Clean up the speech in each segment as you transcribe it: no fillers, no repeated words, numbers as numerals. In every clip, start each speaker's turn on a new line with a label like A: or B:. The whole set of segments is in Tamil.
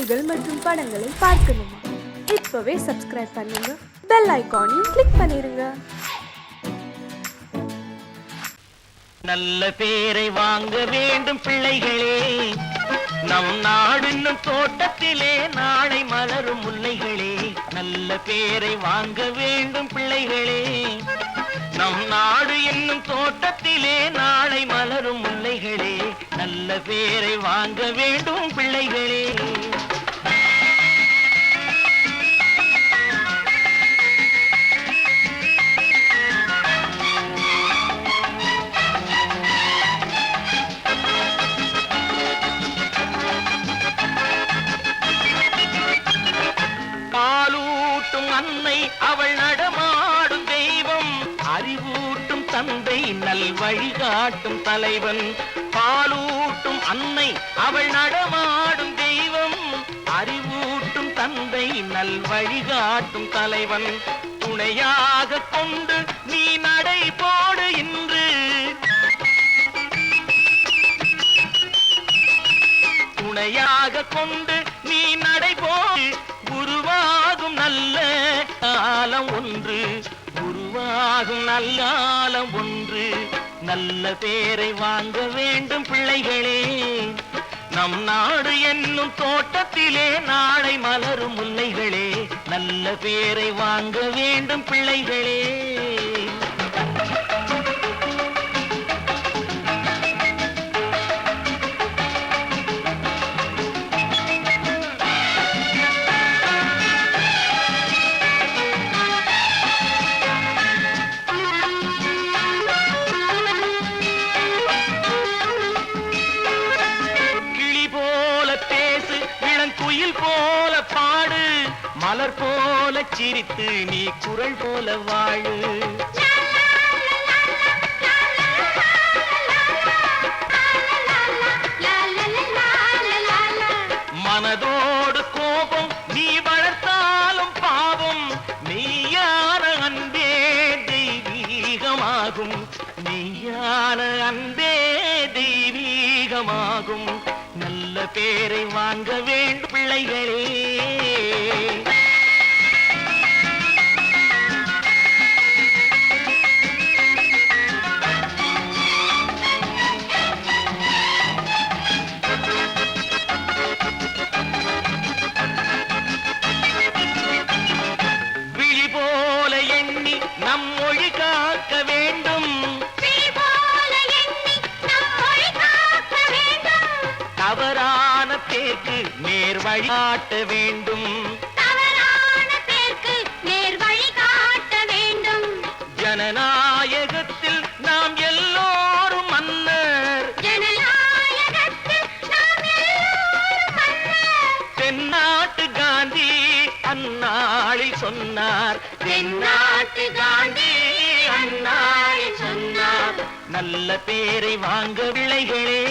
A: செய்திகள் மற்றும் படங்களை பார்க்கணுமா? இப்பவே சப்ஸ்கிரைப் பண்ணுங்க, பெல் ஐகானையும் கிளிக் பண்ணிருங்க.
B: நல்ல பேரை வாங்க வேண்டும் பிள்ளைகளே, நம் நாடு என்னும் தோட்டத்திலே நாளை மலரும் முல்லைகளே. நல்ல பேரை வாங்க வேண்டும் பிள்ளைகளே, நம் நாடு என்னும் தோட்டத்திலே நாளை மலரும் முல்லைகளே. நல்ல பேரை வாங்க வேண்டும் பிள்ளைகளே. காலூட்டும் அன்னை அவள் நடமாடும் தெய்வம், அறிவூட்டும் தந்தை நல் வழிகாட்டும் தலைவன். பாலூட்டும் அன்னை அவள் நடமாடும் தெய்வம், அறிவூட்டும் தந்தை நல் வழிகாட்டும் தலைவன். துணையாக கொண்டு நீ நடை போடு இன்று, துணையாக கொண்டு நீ நடை போடு. உருவாகும் நல்ல காலம் ஒன்று, உருவாகும் நல்ல காலம் ஒன்று. நல்ல பேரை வாங்க வேண்டும் பிள்ளைகளே, நம் நாடு என்னும் தோட்டத்திலே நாளை மலரும் முல்லைகளே. நல்ல பேரை வாங்க வேண்டும் பிள்ளைகளே. குயில் போல பாடு, மலர் போல சிரித்து நீ குரல் போல வாழு. மனதோடு கோபம் நீ வளர்த்தாலும் பாவம், மெய்யான அன்பே தெய்வீகமாகும், மெய்யான அன்பே தெய்வீகமாகும். நல்ல பேரை வாங்க வேண்டும் பிள்ளைகளே. விழி போல எண்ணி நம் மொழி காக்க வேண்டும், தவறான பேருக்கு நேர் வழி காட்ட வேண்டும்,
C: தவறான பேருக்கு நேர் வழி காட்ட வேண்டும்.
B: ஜனநாயகத்தில் நாம் எல்லோரும் மன்னர்,
C: ஜனநாயகத்தில் நாம் எல்லோரும் மன்னர்.
B: தென்னாட்டு காந்தி அந்நாளில் சொன்னார்,
C: தென்னாட்டு காந்தி அந்நாளில் சொன்னார்.
B: நல்ல பேரை வாங்க பிள்ளைகளே,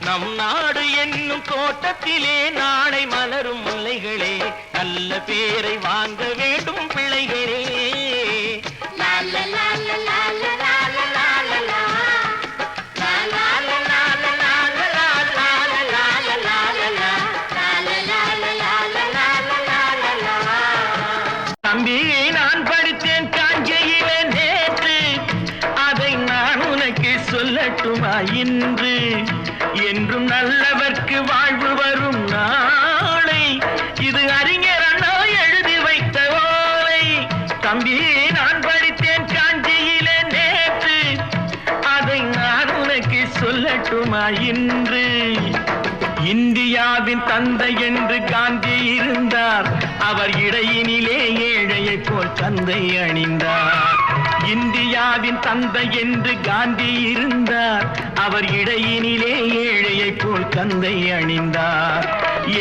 B: நம் நாடு என்னும் தோட்டத்திலே நாளை மலரும் முல்லைகளே. நல்ல பேரை வாங்க வேண்டும் பிள்ளைகளே. தம்பி, நான் படித்தேன் காஞ்சியிலே நேற்று, அதை நான் உனக்கு சொல்லட்டுமா இன்று? என்றும் நல்லவர்க்கு வாழ்வு வரும் நாளை, இது அறிஞர் அண்ணா எழுதி வைத்த ஓலை. தம்பி, நான் படித்தேன் காஞ்சியிலே நேற்று, அதை நான் உனக்கு சொல்லட்டுமா இன்று? இந்தியாவின் தந்தை என்று காந்தி இருந்தார், அவர் இடையினிலே ஏழையை போல் தந்தை அணிந்தார். இந்தியாவின் தந்தை என்று காந்தி இருந்தார், அவர் இடையினிலே ஏழையை போல் தந்தை அணிந்தார்.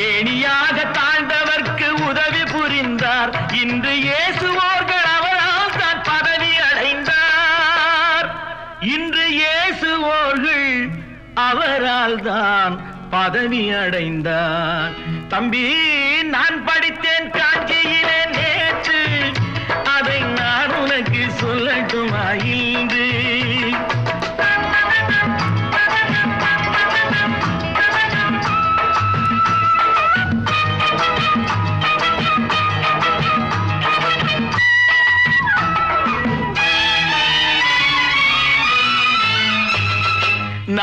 B: ஏணியாக தாழ்ந்தவர்க்கு உதவி புரிந்தார், இன்று இயேசுவோர்கள் அவரால் தான் பதவி அடைந்தார். இன்று இயேசுவோர்கள் அவரால் தான் பதவி அடைந்தார். தம்பி, நான் படித்தேன் காஞ்சியிலே நேற்று, அதை நான் உனக்கு சொல்லட்டுமா இன்று?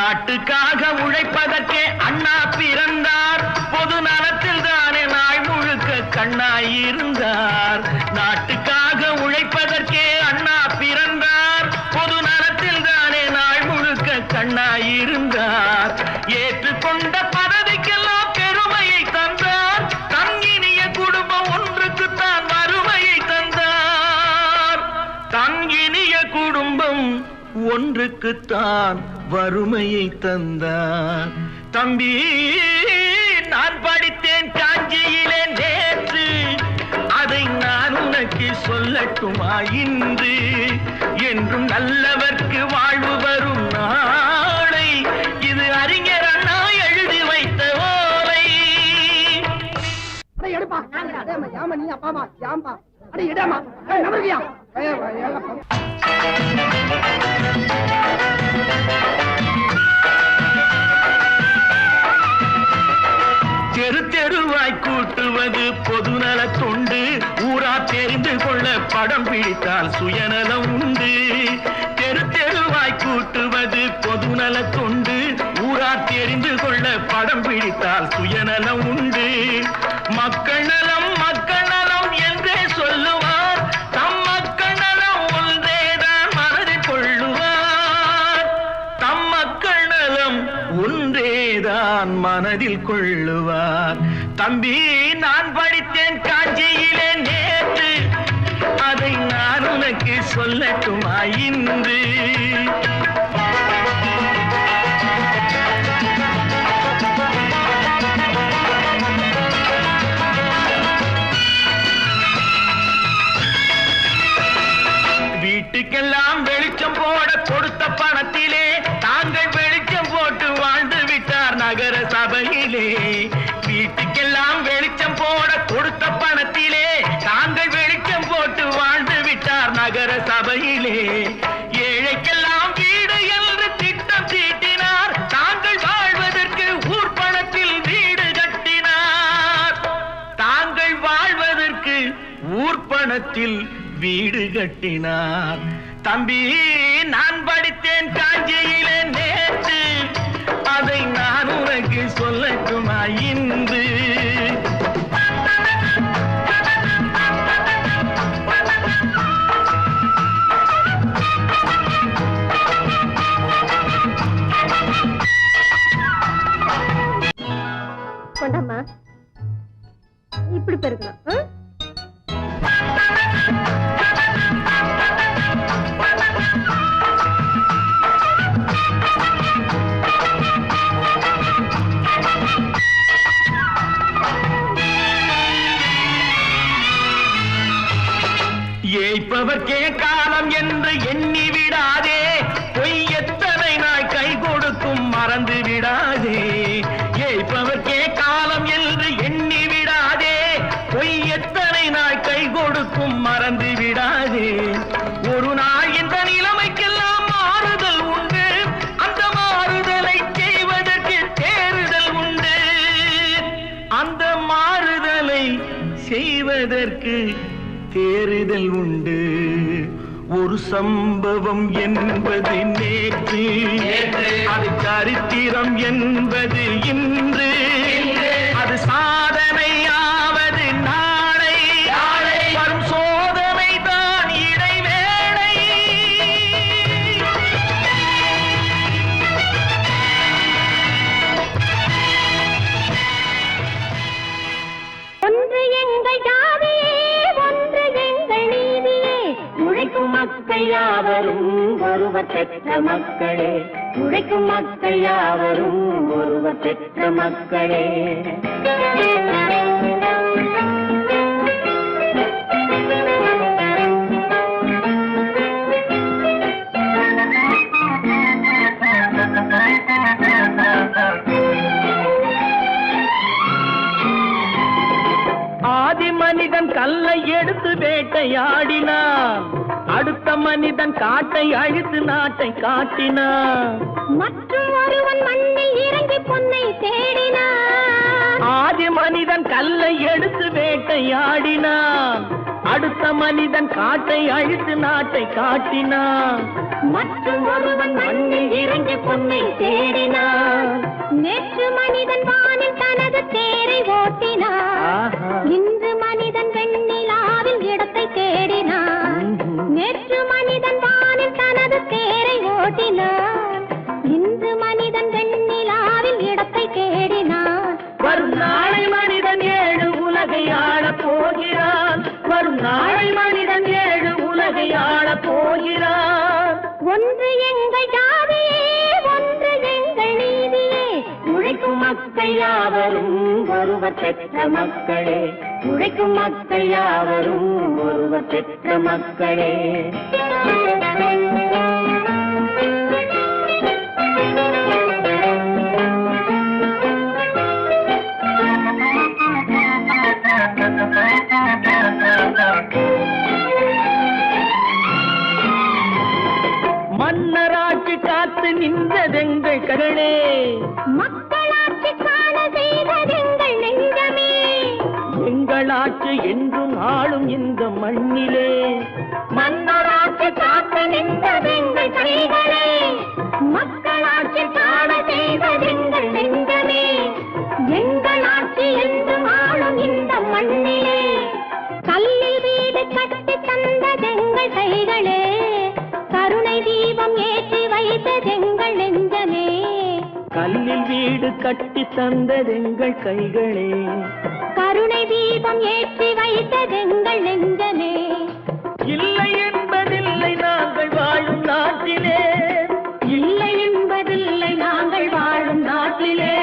B: நாட்டுக்காக உழைப்பதற்கே அண்ணா பிறந்தார். பொது நலத்தில் தானே நாள் முழுக்க கண்ணாயிருந்தார். நாட்டுக்காக உழைப்பதற்கே அண்ணா பிறந்தார். பொது நலத்தில் தானே நாள் முழுக்க கண்ணாயிருந்தார். ஏற்றுக்கொண்ட பதவிக்கெல்லாம் பெருமையை தந்தார். தங்கினிய குடும்பம் ஒன்றுக்குத்தான் வறுமையை தந்தார். தங்கினிய குடும்பம் ஒன்றுக்குத்தான் வறுமையை தந்தார். தம்பி, நான் படித்தேன் காஞ்சியிலே நேற்று, அதை நான் உனக்கு சொல்லட்டுமா இன்று? என்றும் நல்லவர்க்கு வாழ்வு வரும் நாளை, இது அறிஞர் அண்ணா எழுதி வைத்த ஓலை. தெரு தெருவாய் கூட்டுவது பொதுநல தொண்டு. ஊரா தெரிந்து கொள்ள படம் பிடித்தால் சுயநலம் உண்டு. தெரு தெருவாய் கூட்டுவது பொதுநல தொண்டு. ஊரா தெரிந்து கொள்ள படம் பிடித்தால் சுயநலம் உண்டு. மக்கள் நலம் மக்கள் நலம் என்றே சொல்லுவார். தம் மக்கள் நலம் ஒன்றேதான் மனதில் கொள்ளுவார். தம் மக்கள் நலம் ஒன்றேதான் மனதில் கொள்ளுவார். தம்பி, நான் படித்தேன் காஞ்சியிலே நேற்று, அதை நான் உனக்கு சொல்லட்டுமா இன்று? வீட்டுக்கெல்லாம் வெளிச்சம் போட கொடுத்த பணத்திலே தாங்கள் வெளிச்சம் போட்டு வாழ்ந்து விட்டார் நகர சபையிலே. வீட்டுக்கெல்லாம் வெளிச்சம் போட கொடுத்த பணத்திலே தாங்கள் வெளிச்சம் போட்டு வாழ்ந்து விட்டார் நகர சபையிலே. ஏழைக்கெல்லாம் வீடு என்று திட்டம் தீட்டினார். தாங்கள் வாழ்வதற்கு ஊர் பணத்தில் வீடு கட்டினார். தாங்கள் வாழ்வதற்கு ஊர் பணத்தில் வீடு கட்டினார். தம்பி, நான் படித்தேன் காஞ்சியிலே நேற்று, அதை நான் உனக்கு சொல்லட்டுமா இன்று?
C: கொண்டம்மா, இப்படி பெருக்கலாம்.
B: ஏய்ப்பவர்க்கே காலம் என்று எண்ணி விடாதே. பொய் எத்தனை நாள் கை கொடுக்கும் மறந்து விடாதே. ஏய்ப்பவர்க்கே காலம் என்று எண்ணி விடாதே. பொய் எத்தனை நாள் கை கொடுக்கும் மறந்து விடாதே. ஒரு நாள் இந்த நிலைமைக்கெல்லாம் மாறுதல் உண்டு. அந்த மாறுதலை செய்வதற்கு தேறுதல் உண்டு. அந்த மாறுதலை செய்வதற்கு தேறுதல் உண்டு. ஒரு சம்பவம் என்பது நேற்று, அது சரித்திரம் என்பது இன்று. அது சாதனையாவது நாளை, வரும் சோதனை தான் இடைவேளை.
C: ஒன்று எங்கள் ஜாதியே, ஒன்று எங்கள் நீதியே. உழைக்கும் மக்கள் யாவரும் ஒருவர் பெற்ற மக்களே. உழைக்கும் மக்கள் யாவரும் ஒருவர் பெற்ற மக்களே.
B: ஆதி மனிதன் கல்லை எடுத்து வேட்டையாடினான். அடுத்த மனிதன் காட்டை அழித்து நாட்டை காட்டினான்.
C: மற்றும் ஒருவன் மண்ணில் இறங்கி பொன்னை தேடினான்.
B: ஆதி மனிதன் கல்லை எடுத்து வேட்டையாடினான். அடுத்த மனிதன் காட்டை அழித்து நாட்டை காட்டினான்.
C: மற்றும் ஒருவன் மண்ணில் இறங்கி பொன்னை தேடினான். நேற்று மனிதன் வானில் தனது தேரை ஓட்டினான். இன்று மனிதன் வெண்ணிலாவில் இடத்தை தேடினான். நேற்று மனிதன் வானில் தனது தேரை ஓட்டினான். இன்று மனிதன் வெண்ணிலாவில் இடத்தை தேடினான்.
B: வரும் நாளை மனிதன் 7 உலகை ஆளப் போகிறான். வரும் நாளை மனிதன் 7 உலகை ஆளப் போகிறான்.
C: ஒன்று எங்கள் ஜாதியே, ஒன்று எங்கள் நீதியே. உழைக்கும் மக்கள் யாவரும் ஒருவர் பெற்ற மக்களே. உழைக்கும் மக்கள் யாவரும் ஒருவர் பெற்ற மக்களே.
B: மன்னராட்சி காத்து நின்றதெங்கள் கருணே.
C: மக்களாட்சி காண செய்ததெங்கள் நெஞ்சமே.
B: எங்களாட்சி என்றும் ஆளும் இந்த மண்ணிலே.
C: மன்னராட்சி காத்து நின்றதெங்கள் கைகளே. மக்களாட்சி காண செய்ததெங்கள் நெஞ்சமே. எங்களாட்சி என்றும் ஆளும் இந்த மண்ணிலே. கல்லில் வீடு கட்டி தந்ததெங்கள் கைகளே. கருணை தீபம் ஏற்றி வைத்ததெங்கள் நெஞ்சமே.
B: கல்லில் வீடு கட்டி தந்ததெங்கள் கைகளே.
C: கருணை தீபம் ஏற்றி வைத்ததெங்கள் நெஞ்சமே.
B: இல்லை என்பதில்லை நாங்கள் வாழும் நாட்டிலே.
C: இல்லை என்பதில்லை நாங்கள் வாழும் நாட்டிலே.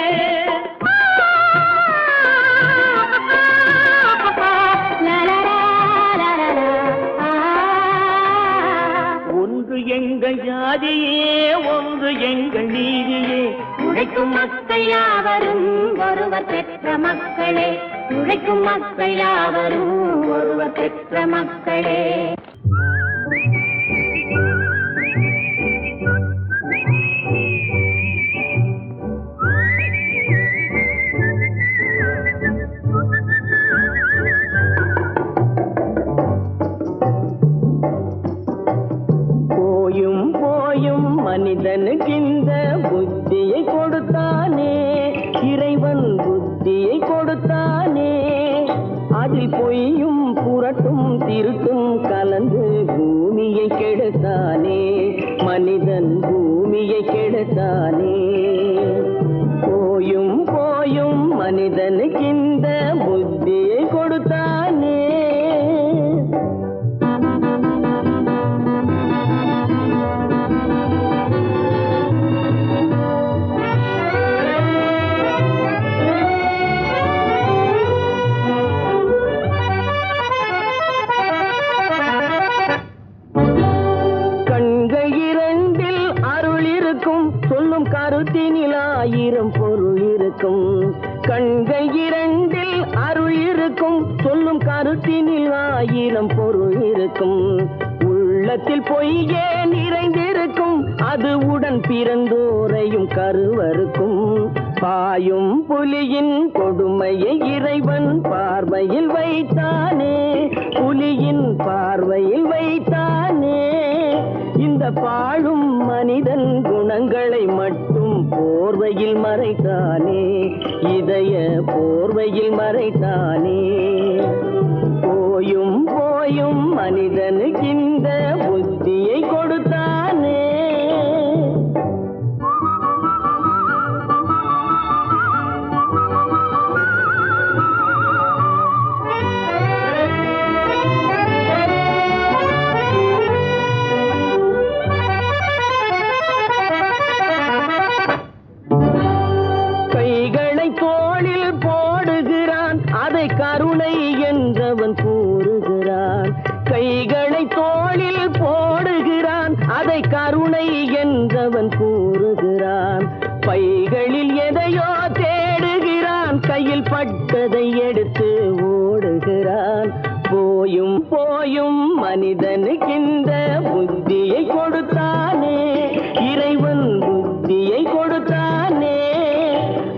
B: ஒன்று எங்கள் ஜாதியே, ஒன்று எங்கள் நீதியே.
C: உழைக்கும் மக்கள் யாவரும் ஒருவர் பெற்ற மக்களே. உழைக்கும் மக்கள் யாவரும் ஒருவர் பெற்ற மக்களே.
B: போயும் போயும் மனிதனுக்கு இந்த புத்தியை கொடுத்தானே. இறைவன் புத்தியை கொடுத்தானே. அதில் பொய்யும் புரட்டும் திருட்டும் கலந்து பூமியை கெடுத்தானே. மனிதன் பூமியை கெடுத்தானே. போயும் போயும் மனிதனுக்கு இந்த புத்தியை கொடுத்தானே. கருத்தினில் 1000 பொருள் இருக்கும். கண்கள் 2 அருள் இருக்கும். சொல்லும் கருத்தினில் 1000 பொருள் இருக்கும். உள்ளத்தில் பொய்யே நிறைந்திருக்கும். அது உடன் பிறந்தோரையும் கருவருக்கும். பாயும் புலியின் கொடுமையை இறைவன் பார்வையில் வைத்தானே. புலியின் பார்வையில் வைத்தானே. இந்த பாழும் மனிதன் குணங்களை மட்டும் போர்வையில் மறைத்தானே. இதய போர்வையில் மறைத்தானே. போயும் போயும் மனிதனுக்கு இந்த புத்தியை கொடுத்தானே. கருணை என்றவன் கூறுகிறான். கைகளை தோளில் போடுகிறான். அதை கருணை என்றவன் கூறுகிறான். பைகளில் எதையோ தேடுகிறான். கையில் பட்டதை எடுத்து ஓடுகிறான். போயும் போயும் மனிதனுக்கு இந்த புத்தியை கொடுத்தானே. இறைவன் புத்தியை கொடுத்தானே.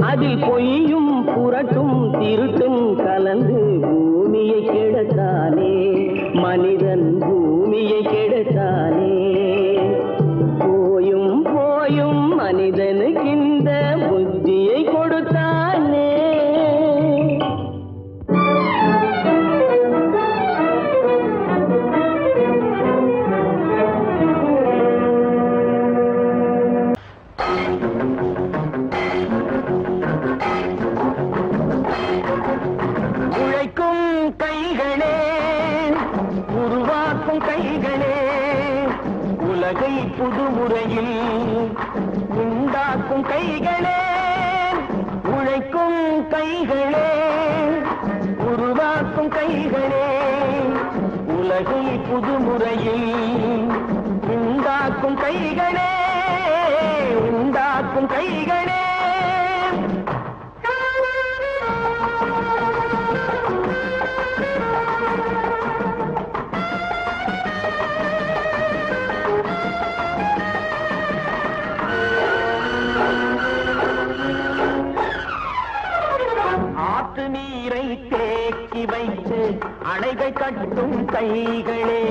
B: அதில் பொய்யும் புரட்டும் திருட்டும் கலந்து பூமியை கெடுத்தானே. மனிதன் பூமியை கெடுத்தானே.
D: கைகளே உருவாக்கும் கைகளே உலகை புதுமுறையில் உண்டாக்கும் கைகளே உழைக்கும் கைகளே உருவாக்கும் கைகளே உலகை புதுமுறையில் உண்டாக்கும் கைகளே உண்டாக்கும் கைகளே ஆற்று நீரை தேக்கி வைத்து அணைகள் கட்டும் கைகளே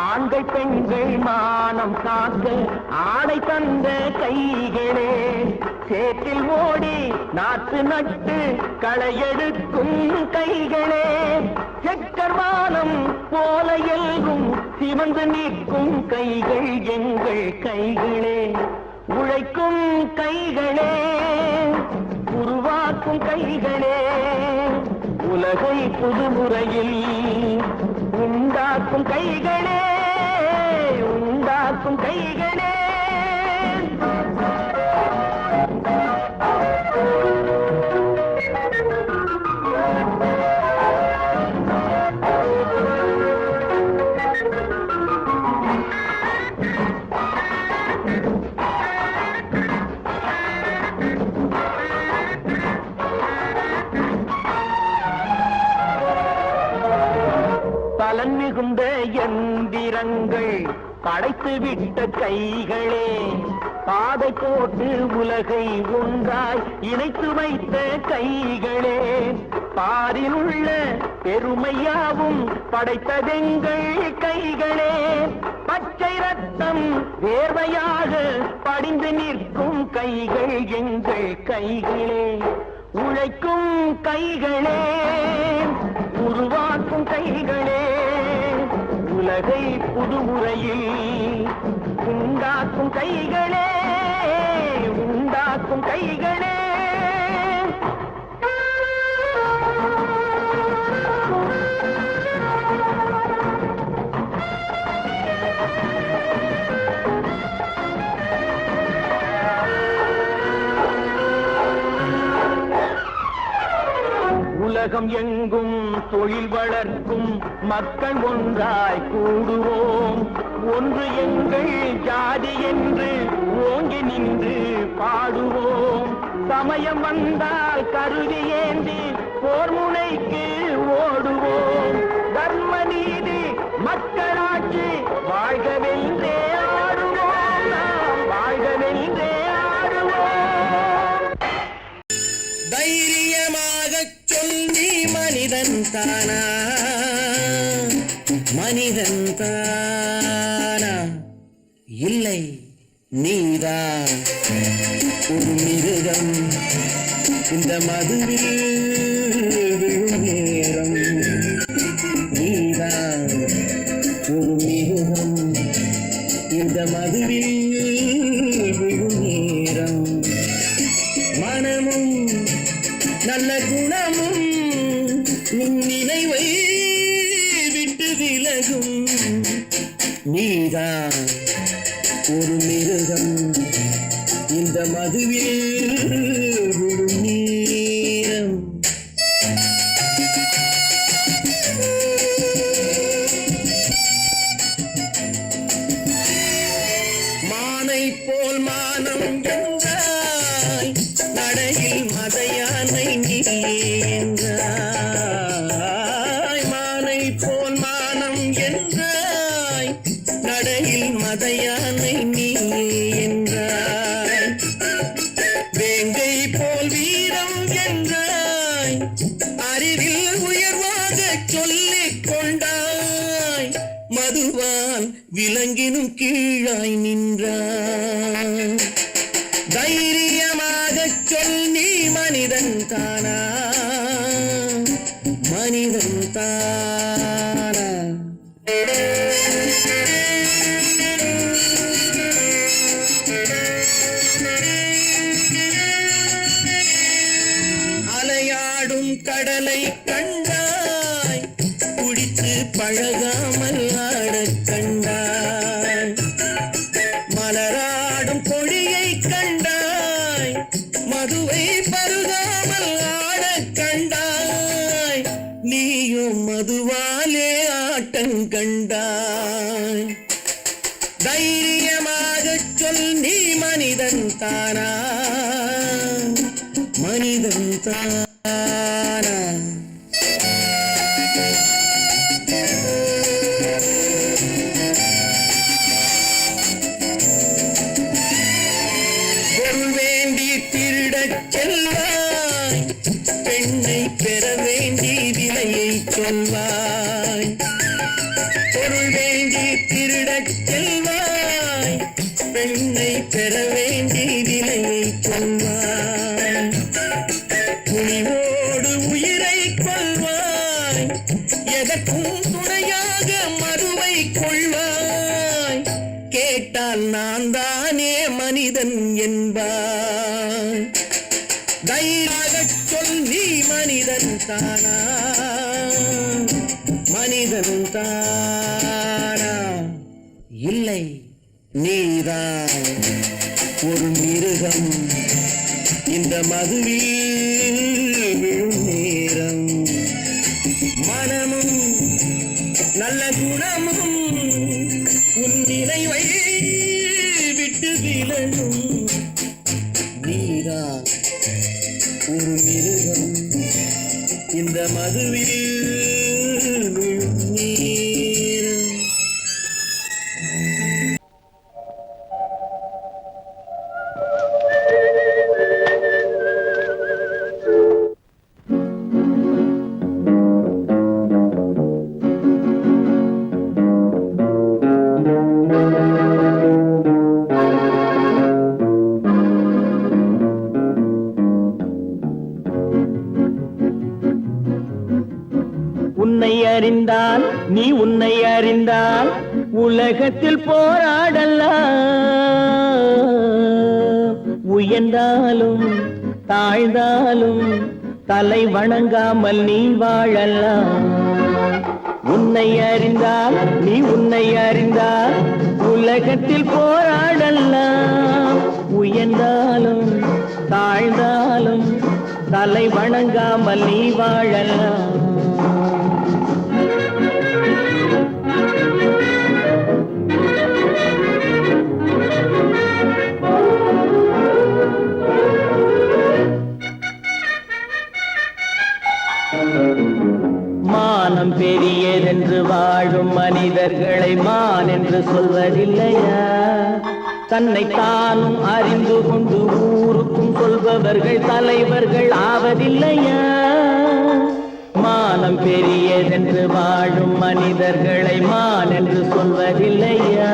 D: ஆண்கள் பெண்கள் மானம் காக்க ஆடை தந்த கைகளே சேற்றில் ஓடி நாற்று நட்டு களையெடுக்கும் கைகளே செக்கர்வானம் போல எல்கும் சிவந்து நிற்கும் கைகள் எங்கள் கைகளே உழைக்கும் கைகளே உருவாக்கும் கைகளே உலகை புதுமுறையில் உண்டாக்கும் கைகளே உண்டாக்கும் கைகளே பலன் மிகுந்த எந்திரங்கள் படைத்து விட்ட கைகளே பாதை போட்டு உலகை ஒன்றாய் இணைத்து வைத்த கைகளே பாரில் உள்ள பெருமையாவும் படைத்ததெங்கள் கைகளே பச்சை ரத்தம் வேர்வையாக படிந்து நிற்கும் கைகள் எங்கள் கைகளே உழைக்கும் கைகளே உருவாக்கும் கைகளே உலகை புதுமுறையில் உண்டாக்கும் கைகளே உண்டாக்கும் கைகளே உலகம் எங்கும் தொழில் வளர்க்கும் மக்கள் ஒன்றாய் கூடுவோம் ஒன்று எங்கள் ஜாதி என்று ஓங்கி நின்று பாடுவோம் சமயம் வந்தால் கருவி ஏந்தி போர் முனைக்கு ஓடுவோம் தர்ம நீதி மக்களாட்சி வாழ்கவென்றே ஆடுவோம் நாம் வாழ்கவென்றே ஆடுவோம்
E: தைரியமாகச் சொல்லி மனிதன் தானா மனிதன் தானா இல்லை நீதான் ஒரு மிருகம் இந்த மதுவில் விழும் நேரம் நீதான் ஒரு மிருகம் இந்த மதுவில் விழும் நேரம் மனமும் நல்ல குணமும் உன் நினைவை விட்டு விலகும் நீதான் ஒரு மிருகம் இந்த மதுவில் விழும் நேரம் மானை போல் மானம் என்றாய் நடையில் மதையானை நீ என்றாய் மானை போல் மானம் என்றாய் நடையில் மதையானை நீ என்றாய் வேங்கை போல் வீரம் என்றாய் அறிவில் உயர்வாக சொல்லிக் கொண்டாய் மதுவால் விலங்கினும் கீழாய் நின்றாய் தைரியமாகச் சொல் நீ மனிதன் தானா மனிதன் தானா அலையாடும் கடலை கண்டாய் பழகாமல் ஆடக் கண்டாய், மலராடும் கொடியை கண்டாய், மதுவை பருகாமல் ஆடக் கண்டாய், நீயும் மதுவாலே ஆட்டம் கண்டாய். தைரியமாகச் சொல், நீ மனிதன் தானா, மனிதன் தானா? பொருள் வேண்டி திருடச் செல்வாய், பெண்ணை பெற வேண்டி விலையை சொல்வாய். பொருள் வேண்டி திருடச் செல்வாய், பெண்ணை பெற வேண்டி விலையை சொல்வாய். துணிவோடு உயிரை கொள்வாய், எதற்கும் துணையாக மதுவை கொள்வாய். கேட்டால் நான் தானே மனிதன் என்பாய். தைரியமாகச் சொல், நீ மனிதன் தானா, மனிதன் தானா? இல்லை, நீதான் ஒரு மிருகம். இந்த மதுவில் விழும் நேரம், மனமும் நல்ல குணமும் உன் நினைவை விட்டு விலகும். நீதான் ஒரு மிருகம், இந்த மதுவில் விழும் நேரம்.
D: உன்னை அறிந்தால், நீ உன்னை அறிந்தால் உலகத்தில் போராடலாம். உயர்ந்தாலும் தாழ்ந்தாலும் தலை வணங்காமல் நீ வாழலாம். உன்னை அறிந்தால், நீ உன்னை அறிந்தால் உலகத்தில் போராடலாம். உயர்ந்தாலும் தாழ்ந்தாலும் தலை வணங்காமல் நீ வாழலாம். மானம் பெரியதென்று வாழும் மனிதர்களை மான் என்று சொல்வதில்லையா? தன்னை தானும் அறிந்து கொண்டு ஊருக்கும் சொல்பவர்கள் தலைவர்கள் ஆவதில்லையா? மானம் பெரியதென்று வாழும் மனிதர்களை மான் என்று சொல்வதில்லையா?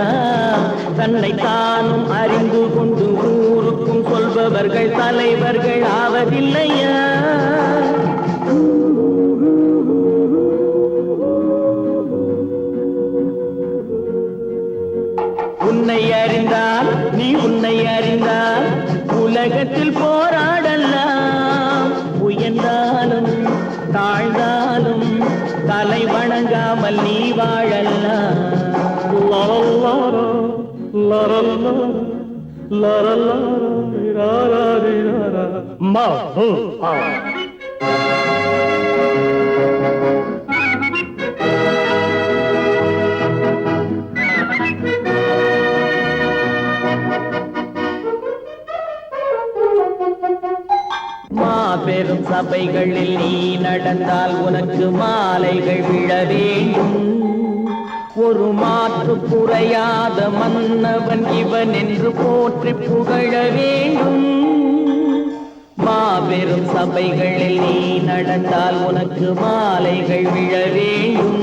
D: தன்னை தானும் அறிந்து கொண்டு ஊருக்கும் சொல்பவர்கள் தலைவர்கள் ஆவதில்லையா? உன்னை அறிந்தால், நீ உன்னை அறிந்தால் உலகத்தில் போராடலாம். உயர்ந்தாலும் தாழ்ந்தாலும் தலை வணங்காமல் நீ வாழலாம். மாபெரும் சபைகளில் நீ நடந்தால் உனக்கு மாலைகள் விழ வேண்டும். ஒரு மாற்று குறையாத மன்னவன் இவன் என்று போற்றி புகழ வேண்டும். மாபெரும் சபைகளில் நீ நடந்தால் உனக்கு மாலைகள் விழ வேண்டும்.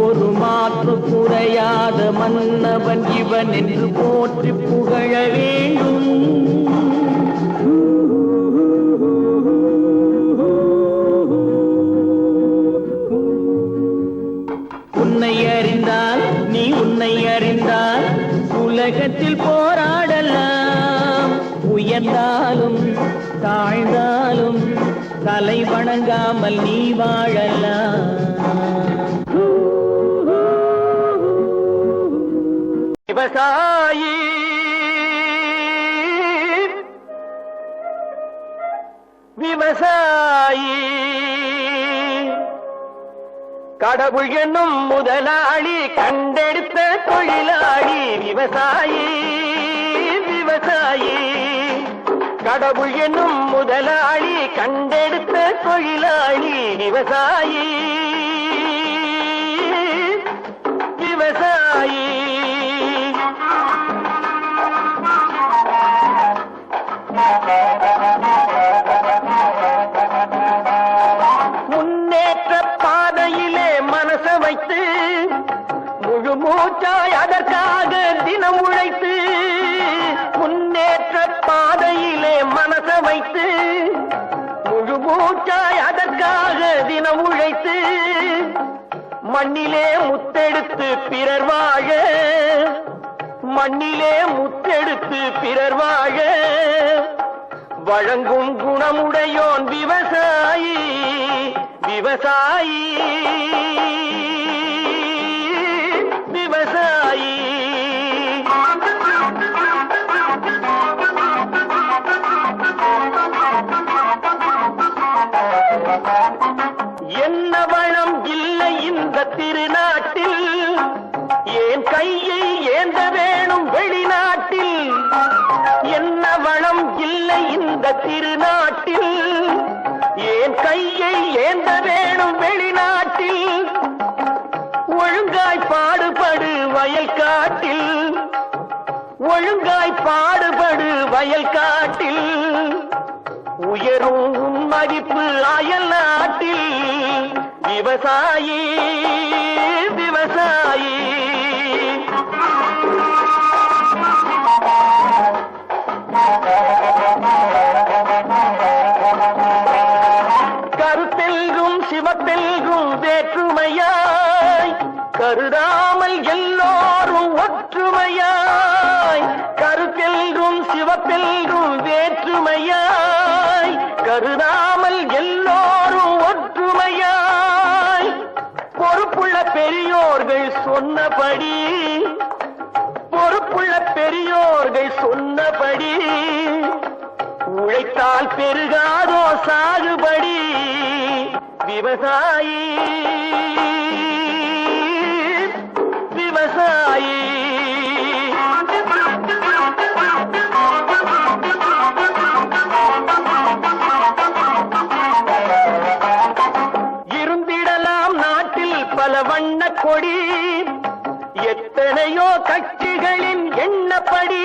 D: ஒரு மாற்று குறையாத மன்னவன் இவன் என்று போற்றி புகழ வேண்டும். உன்னை அறிந்தால், நீ உன்னை அறிந்தால் உலகத்தில் போராடலாம். உயர்ந்தாலும் தாழ்ந்தாலும் தலை வணங்காமல் நீ வாழலாம். விவசாயி விவசாயி கடவுள் என்னும் முதலாளி கண்டெடுத்த தொழிலாளி விவசாயி விவசாயி கடவுள் என்னும் முதலாளி கண்டெடுத்த தொழிலாளி விவசாயி விவசாயி முன்னேற்ற பாதையிலே மனச வைத்து முழு மூச்சாய் அதற்காக தினம் உழைத்து முன்னேற்ற பாதையிலே மனச வைத்து முழு மூச்சாய் அதற்காக தினம் உழைத்து மண்ணிலே முத்தெடுத்து பிறர் வாழ மண்ணிலே முத்தெடுத்து பிறர் வாழ வழங்கும் குணமுடையோன் விவசாயி விவசாயி விவசாயி என்ன வளம் இல்லை இந்த திருநாட்டில் ஏன் கையை ஏந்த வேணும் வெளிநாட்டில் என்ன வளம் இல்லை இந்த திருநாட்டில் ஏன் கையை ஏந்த வேணும் வெளிநாட்டில் ஒழுங்காய் பாடுபடு வயல் காட்டில் ஒழுங்காய் பாடுபடு வயல் காட்டில் உயரும் உன் மதிப்பு அயல் நாட்டில் விவசாயி விவசாயி கருத்தெல்கும் சிவத்தெல்கும் வேற்றுமையாய் கருதாமல் எல்லோரும் ஒற்றுமையாய் கருத்தெல்கும் சிவத்தெல்கும் வேற்றுமையாய் கருதாமல் எல்லோரும் ஒற்றுமையாய் பொறுப்புள்ள பெரியோர்கள் சொன்னபடி பொறுப்புள்ள பெரியோர்கள் சொன்னபடி உழைத்தால் பெருகாதோ சாகுபடி விவசாயி விவசாயி இருந்திடலாம் நாட்டில் பல வண்ண கொடி எத்தனையோ கட்சிகளின் எண்ணப்படி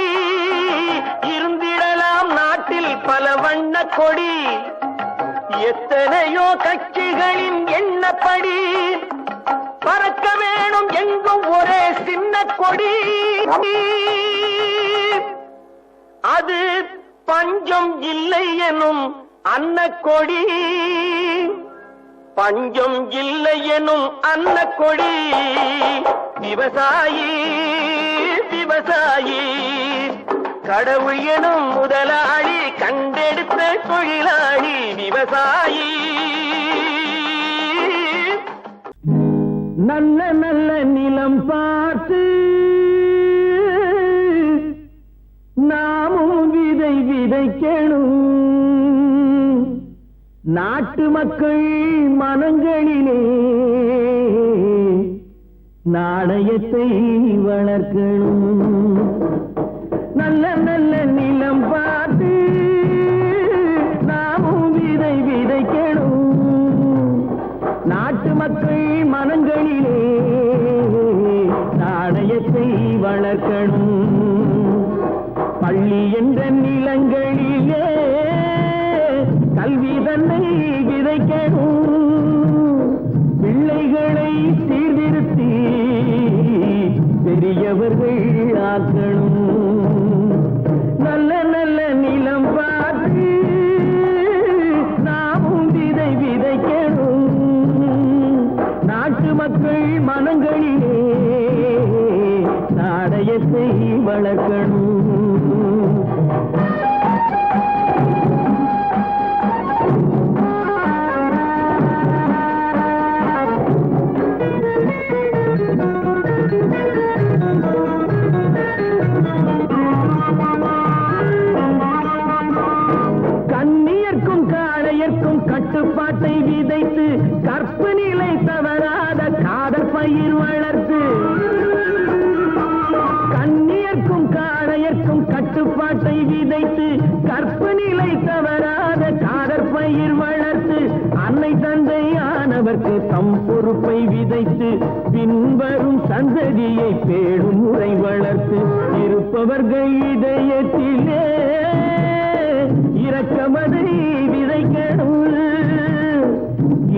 D: இருந்திடலாம் நாட்டில் பல வண்ண கொடி எத்தனையோ கட்சிகளின் எண்ணப்படி பறக்க வேணும் எங்கும் ஒரே சின்ன கொடி அது பஞ்சம் இல்லை எனும் அன்னக்கொடி பஞ்சம் இல்லை எனும் அன்னக்கொடி விவசாயி விவசாயி கடவுள் எனும் முதலாளி கண்டெடுத்த தொழிலாளி விவசாயி நல்ல நல்ல நிலம் பார்த்து நாமும் விதை விதைக்கணும் நாட்டு மக்கள் மனங்களிலே நாணயத்தை வளர்க்கணும் நல்ல நல்ல நிலம் பார்த்து நாமும் விதை விதைக்கணும் நாட்டு மக்கள் மனங்களிலே நாணயத்தை வளர்க்கணும் பள்ளி என்ற நிலங்களிலே கல்வி தன்னை விதைக்கணும் பிள்ளைகளை சீர்திருத்தி பெரியவர்கள் ஆக்கணும் நல்ல நல்ல நிலம் பார்த்து நாமும் விதை விதைக்கணும் நாட்டு மக்கள் மனங்களிலே நாணயத்தை வளர்க்கணும் விதைத்து கற்பு நிலை தவறாத காதற்பயிர் வளர்த்து அன்னை தந்தையானவர்க்கு தம் பொறுப்பை விதைத்து பின்வரும் சந்ததியை பேடும் முறை வளர்த்து இருப்பவர்கள் இதயத்திலே இரக்கமதை விதைக்கணும்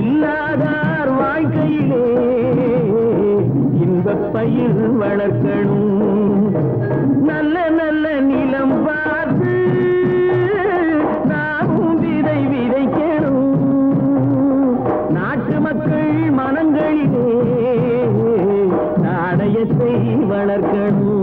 D: இல்லாதார் வாழ்க்கையிலே இன்பப் பயிர் வளர்க்கணும் நல்ல நல்ல நிலம் பார்த்து நாமும் விதை விதைக்கணும் நாட்டு மக்கள் மனங்களிலே நாணயத்தை வளர்க்கணும்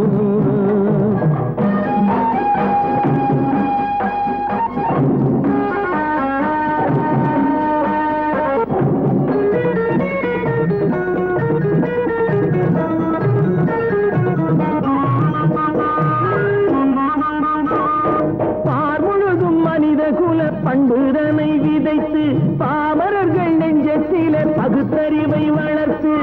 D: பண்புதனை விதைத்து பாமரர்கள் நெஞ்சத்திலே பகுத்தறிவை வளர்த்து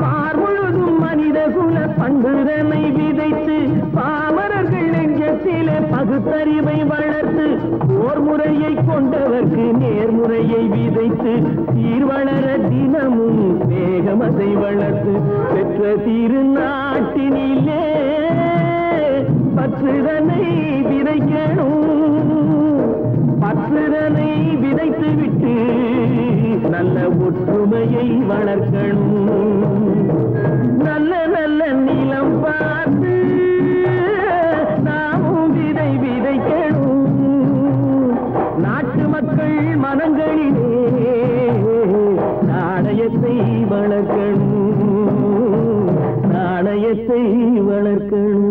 D: பார்முழுதும் மனித குல பண்புதனை விதைத்து பாமரர்கள் நெஞ்சத்திலே பகுத்தறிவை வளர்த்து ஓர் முறையை கொண்டவர்க்கு நேர்முறையை விதைத்து சீர்வளர தினமும் வேகமதை வளர்த்து பெற்ற திருநாட்டினிலே பற்றுதனை விதைக்கணும் பற்றுதனை விதைத்து விட்டு நல்ல ஒற்றுமையை வளர்க்கணும் நல்ல நல்ல நிலம் பார்த்து நாமும் விதை விதைக்கணும் நாட்டு மக்கள் மனங்களிலே நாணயத்தை வளர்க்கணும் நாணயத்தை வளர்க்கணும்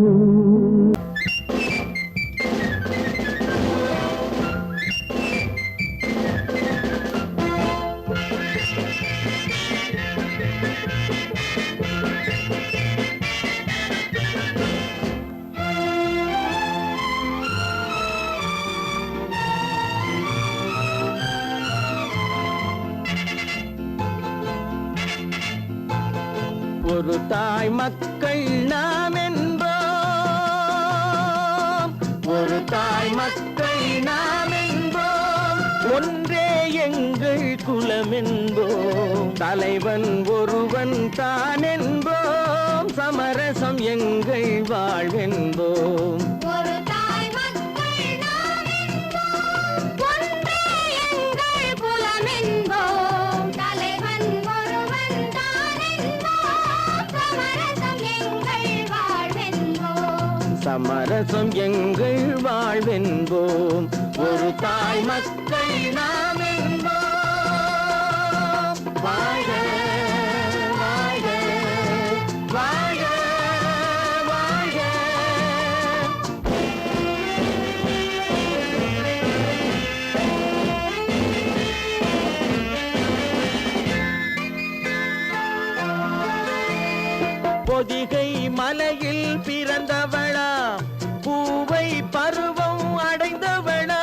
D: ஒரு தாய் மக்கள் நாம் என்போம் ஒரு தாய் மக்கள் நாம் என்போம் ஒன்றே எங்கள் குலம் என்போம் தலைவன் ஒருவன் தான் என்போம் சமரசம் எங்கள் வாழ்வென்போம் சமரசம் எங்கள் வாழ்வென்போம் ஒரு தாய் மக்கள் நாம் என்போம் வாழ்க வாழ்க வாழ்க வாழ்க பொதிகை மலையில் பிறந்தவளா பூவை பருவம் அடைந்தவளா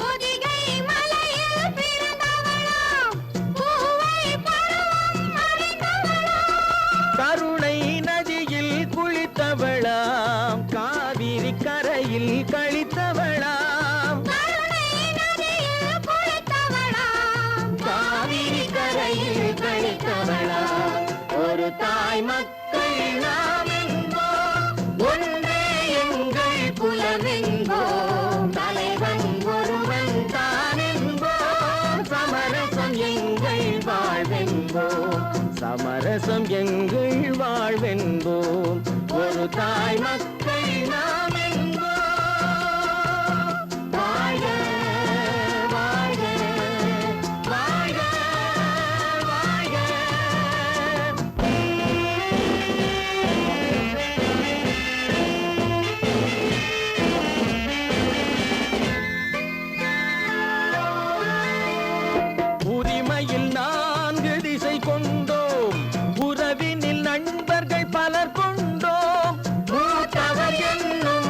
C: பொதிகை மலையில் பிறந்தவளா பூவை பருவம் அடைந்தவளா
D: கருணை நதியில் குளித்தவளா காவிரி கரையில் கழித்தவளா
C: கருணை நதியில் குளித்தவளா
D: காவிரி கரையில் கழித்தவளா ஒரு தாய் மக்கள் நாம் என்போம் ஒன்றே எங்கள் குலம் என்போம் தலைவன் ஒருவன் தான் என்போம் சமரசம் எங்கள் வாழ்வென்போம் சமரசம் எங்கள் வாழ்வென்போம் ஒரு தாய் மக்கள் நாம் என்போம் வாழ்க வாழ்க வாழ்க வாழ்க உரிமையில் 4 திசை கொண்டோம் உறவினில் நண்பர்கள் பலர் கொண்டோம் மூத்தவர் என்னும்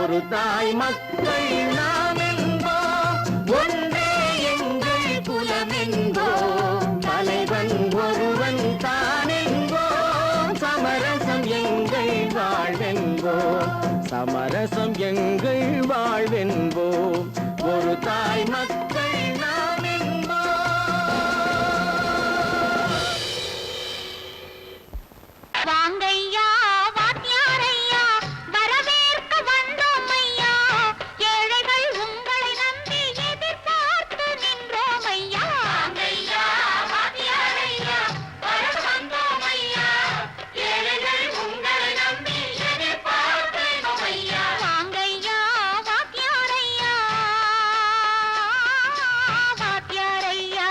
D: ஒரு தாய் மக்கள் நாம் என்போம், ஒன்றே எங்கள் குலம் என்போம், தலைவன் ஒருவன் தான் என்போம், சமரசம் எங்கள் வாழ்வென்போம், சமரசம் எங்கள் வாழ்வென்போம், ஒரு தாய் மக்கள் நாம் என்போம்.
C: வாங்கையா வாத்தியாரையா வரவேற்க வந்தோம் ஐயா ஏழைகள் உங்களை நம்பி எதிர்பார்த்து நின்றோம் ஐயா வாங்கையா வாத்தியாரையா வரவேற்க வந்தோம் ஐயா ஏழைகள் உங்களை நம்பி எதிர்பார்த்து நின்றோம் ஐயா வாங்கையா வாத்தியாரையா வாத்தியாரையா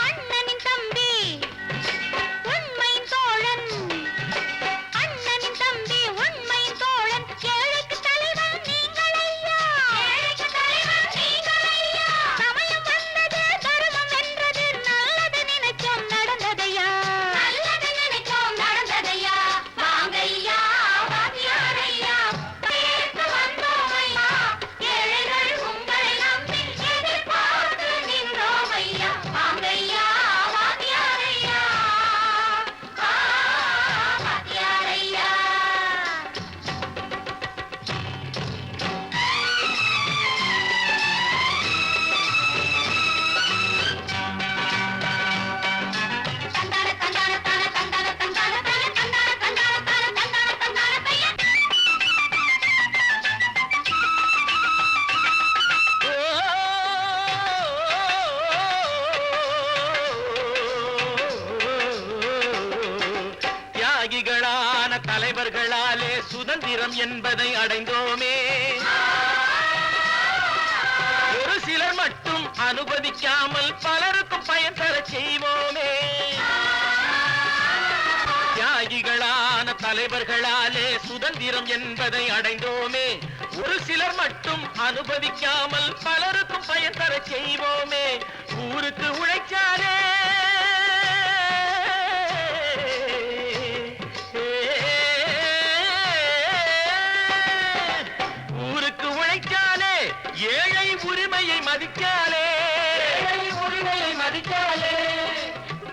C: அண்ணனின் தம்பி உண்மையின் தோழன் அண்ணனின் தம்பி உண்மையின் தோழன் ஏழைக்கு தலைவன் நீங்கள் ஐயா ஏழைக்கு தலைவன் நீங்கள் ஐயா சமயம் வந்தது தர்மம் வென்றது நல்லது நினைச்சோம் நடந்ததையா நல்லது நினைச்சோம் நடந்ததையா வாங்கையா வாத்தியாரையா கேட்டு வந்தோம் ஐயா ஏழைகள் உங்களை நம்பி எதிர்பார்த்து நின்றோம் ஐயா வாங்கையா வாத்தியாரையா வாத்தியாரையா தந்தான தந்தான தான தந்தான தந்தான தான தந்தான தந்தான தான தந்தான தந்தான பையன்
D: தியாகிகளான தலைவர்களாலே சுதந்திரம் என்பதை அடைந்தோமே, ஒரு சிலர் மட்டும் அனுமதிக்காமல் பலருக்கும் பயன் தரச் செய்வோமே. தியாகிகளான தலைவர்களாலே சுதந்திரம் என்பதை அடைந்தோமே, ஒரு சிலர் மட்டும் அனுமதிக்காமல் பலருக்கும் பயன் தரச் செய்வோமே. ஊருக்கு உழைச்சாலே ஊருக்கு உழைச்சாலே ஏழை உரிமையை மதிக்காலே, ஏழை உரிமையை மதிக்காலே.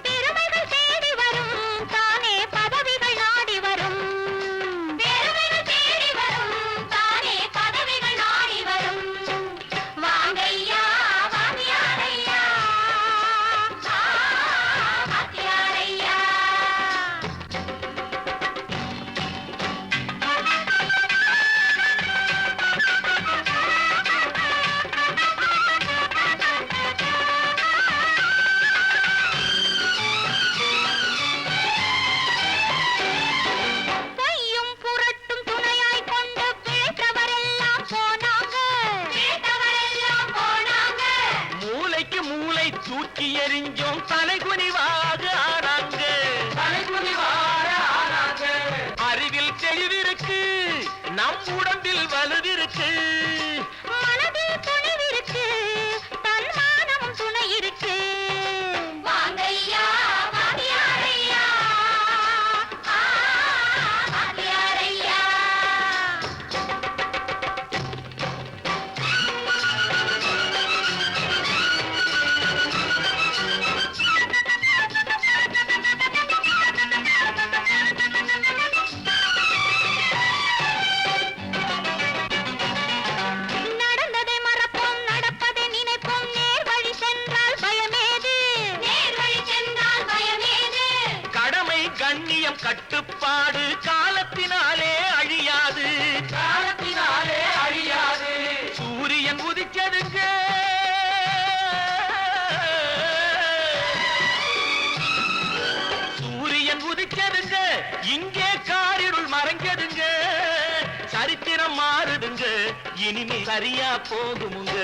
C: பெருமைகள் தேடி வரும் தானே பதவிகள் நாடி வரும் பெருமைகள் தேடி வரும் தானே பதவிகள் நாடி வரும் வாங்கையா வாத்தியாரையா வாத்தியாரையா பொய்யும் புரட்டும் துணையாய் கொண்டு பிழைத்தவரெல்லாம் போனாங்க பிழைத்தவரெல்லாம் போனாங்க
D: மூளைக்கு மூளை தூக்கி எறிஞ்சோம், தலைகுனிவாக ஆனாங்க, தலைகுனிவாக ஆனாங்க. அறிவில் தெளிவிருக்கு, நம் உடம்பில் வலுவிருக்கு,
C: மனதில் துணிவிருக்கு தன்மானமும் துணை இருக்கு வாங்கையா வாத்தியாரையா வாத்தியாரையா நடந்ததை மறப்போம் நடப்பதை நினைப்போம் நேர் வழி சென்றால் பயமேது நேர் வழி சென்றால் பயமேது
D: கடமை கண்ணியம் கட்டுப்பாடு காலத்தினாலே அழியாது, காலத்தினாலே அழியாது. சூரியன் உதிச்சதுங்க சூரியன் உதிச்சதுங்க, இங்கே காரிருள் மறைஞ்சதுங்க, சரித்திரம் மாறுதுங்க, இனிமே சரியா போகுமுங்க.